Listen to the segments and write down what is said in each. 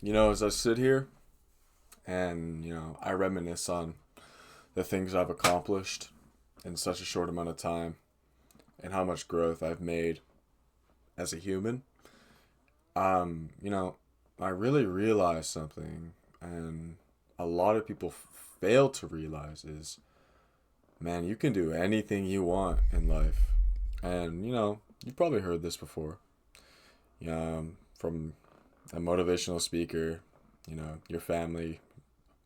As I sit here and, I reminisce on the things I've accomplished in such a short amount of time and how much growth I've made as a human, um, you know, I really realized something, and a lot of people fail to realize is, man, you can do anything you want in life. And, you've probably heard this before, from a motivational speaker, your family,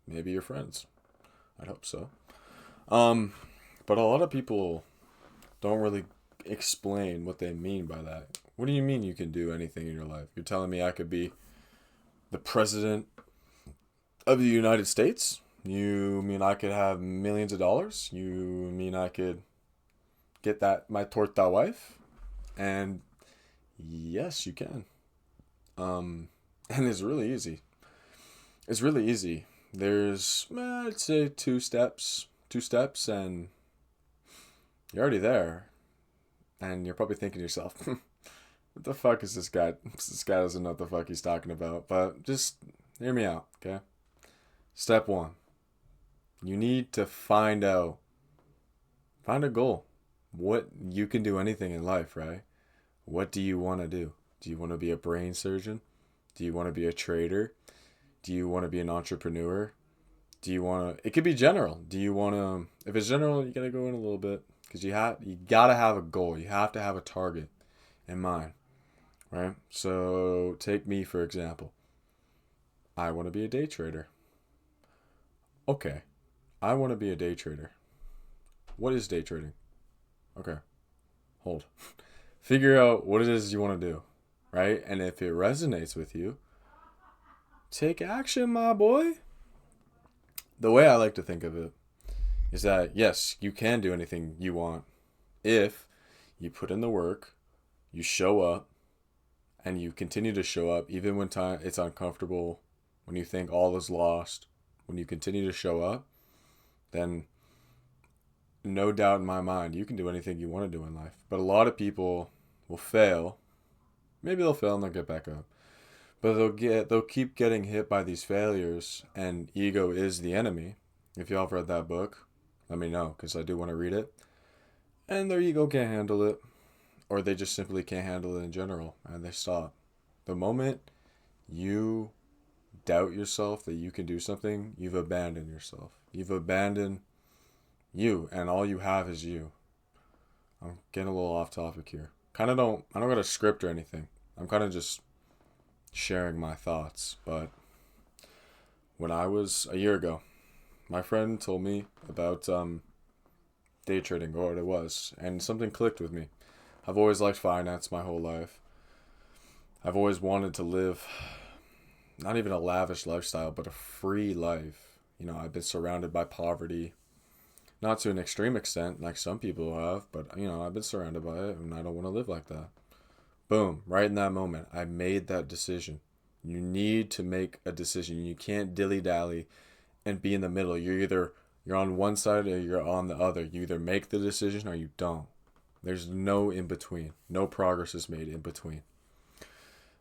maybe your friends. I'd hope so. Um, but a lot of people don't really explain what they mean by that. What do you mean you can do anything in your life? You're telling me I could be the president of the United States? You mean I could have millions of dollars? You mean I could get that my torta wife? And yes, you can. And it's really easy. It's really easy. There's, I'd say two steps, and you're already there. And you're probably thinking to yourself, what the fuck is this guy? This guy doesn't know what the fuck he's talking about. But just hear me out, okay? Step one, you need to find a goal. What you can do anything in life, right? What do you want to do? Do you want to be a brain surgeon? Do you want to be a trader? Do you want to be an entrepreneur? Do you want to? It could be general. Do you want to? If it's general, you gotta go in a little bit because you gotta have a goal. You have to have a target in mind, right? So take me for example. I want to be a day trader. Okay, I want to be a day trader. What is day trading? Okay, hold. Figure out what it is you want to do, right? And if it resonates with you, take action, my boy. The way I like to think of it is that yes, you can do anything you want if you put in the work, you show up, and you continue to show up even when time it's uncomfortable, when you think all is lost. When you continue to show up, then no doubt in my mind you can do anything you want to do in life. But a lot of people will fail. Maybe they'll fail and they'll get back up. But they'll keep getting hit by these failures, and ego is the enemy. If y'all have read that book, let me know because I do want to read it. And their ego can't handle it, or they just simply can't handle it in general, and they stop. The moment you doubt yourself that you can do something, you've abandoned yourself. You've abandoned you, and all you have is you. I'm getting a little off topic here. I don't got a script or anything. I'm kind of just sharing my thoughts. But when I was a year ago, my friend told me about day trading, or what it was, and something clicked with me. I've always liked finance my whole life. I've always wanted to live not even a lavish lifestyle, but a free life. I've been surrounded by poverty, not to an extreme extent like some people have, but I've been surrounded by it, and I don't want to live like that. Boom, right in that moment, I made that decision. You need to make a decision. You can't dilly-dally and be in the middle. You're on one side or you're on the other. You either make the decision or you don't. There's no in between. No progress is made in between.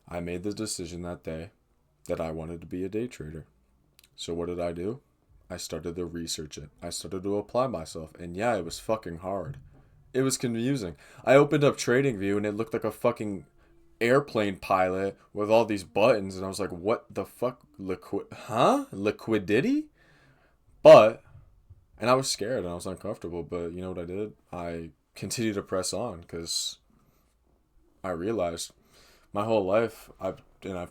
I made the decision that day that I wanted to be a day trader. So what did I do? I started to research it. I started to apply myself. And yeah, it was fucking hard. It was confusing. I opened up TradingView and it looked like a fucking airplane pilot with all these buttons. And I was like, what the fuck? Liquidity? But, and I was scared and I was uncomfortable. But you know what I did? I continued to press on because I realized my whole life I've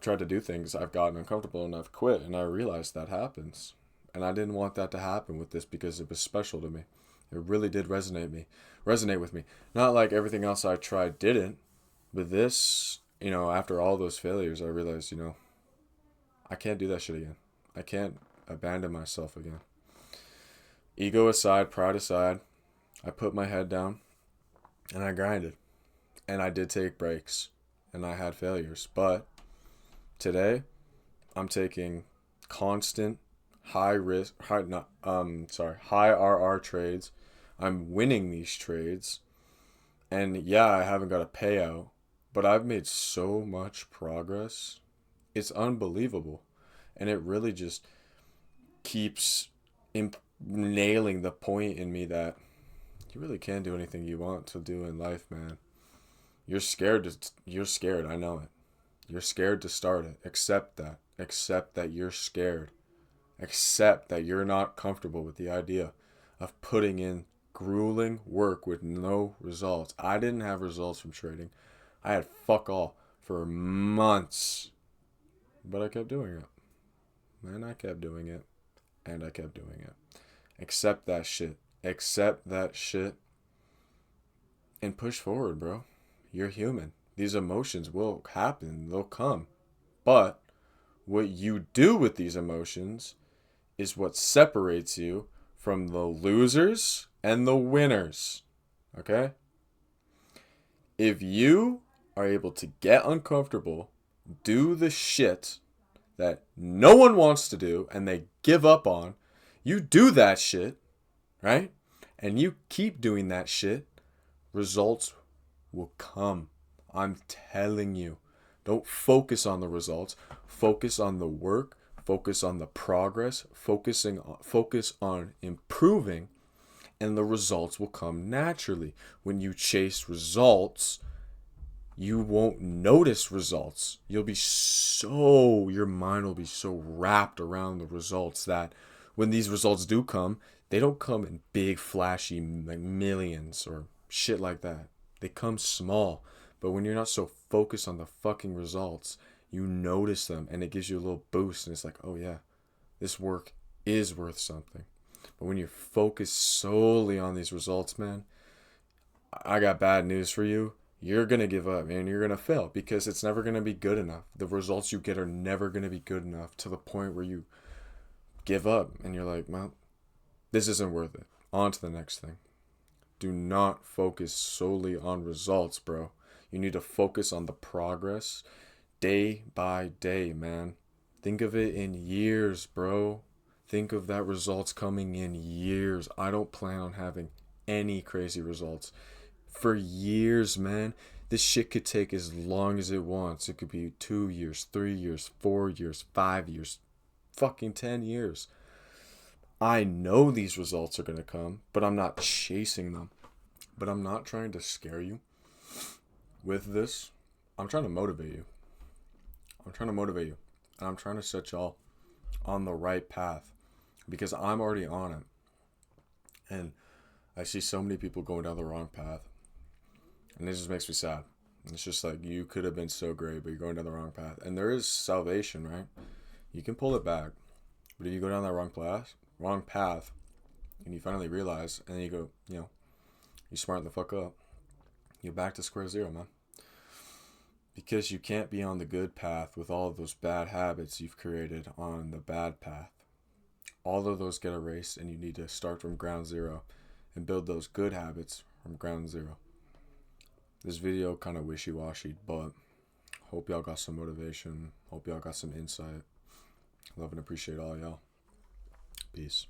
tried to do things, I've gotten uncomfortable and I've quit, and I realized that happens. And I didn't want that to happen with this because it was special to me. It really did resonate with me. Not like everything else I tried didn't, but this, after all those failures, I realized, I can't do that shit again. I can't abandon myself again. Ego aside, pride aside, I put my head down and I grinded. And I did take breaks and I had failures, but today, I'm taking constant high risk, high RR trades. I'm winning these trades, and yeah, I haven't got a payout, but I've made so much progress. It's unbelievable. And it really just keeps nailing the point in me that you really can do anything you want to do in life, man. You're scared. You're scared. I know it. You're scared to start it. Accept that. Accept that you're scared. Accept that you're not comfortable with the idea of putting in grueling work with no results. I didn't have results from trading. I had fuck all for months. But I kept doing it. And I kept doing it. And I kept doing it. Accept that shit. Accept that shit. And push forward, bro. You're human. These emotions will happen. They'll come. But what you do with these emotions is what separates you from the losers and the winners. Okay? If you are able to get uncomfortable, do the shit that no one wants to do and they give up on, you do that shit, right? And you keep doing that shit, results will come. I'm telling you. Don't focus on the results. Focus on the work. Focus on the progress. Focus on improving, and the results will come naturally. When you chase results, you won't notice results. Your mind will be so wrapped around the results that when these results do come, they don't come in big, flashy, like millions or shit like that. They come small. But when you're not so focused on the fucking results, you notice them and it gives you a little boost. And it's like, oh yeah, this work is worth something. But when you're focused solely on these results, man, I got bad news for you. You're going to give up, man. You're going to fail because it's never going to be good enough. The results you get are never going to be good enough to the point where you give up and you're like, well, this isn't worth it. On to the next thing. Do not focus solely on results, bro. You need to focus on the progress day by day, man. Think of it in years, bro. Think of that results coming in years. I don't plan on having any crazy results for years, man. This shit could take as long as it wants. It could be 2 years, 3 years, 4 years, 5 years, fucking 10 years. I know these results are going to come, but I'm not chasing them. But I'm not trying to scare you with this. I'm trying to motivate you. And I'm trying to set y'all on the right path because I'm already on it. And I see so many people going down the wrong path. And it just makes me sad. It's just like, you could have been so great, but you're going down the wrong path. And there is salvation, right? You can pull it back. But if you go down that wrong path, and you finally realize, and then you go, you smart the fuck up, you're back to square zero, man. Because you can't be on the good path with all of those bad habits you've created on the bad path. All of those get erased, and you need to start from ground zero and build those good habits from ground zero. This video kind of wishy-washy, but hope y'all got some motivation. Hope y'all got some insight. Love and appreciate all y'all. Peace.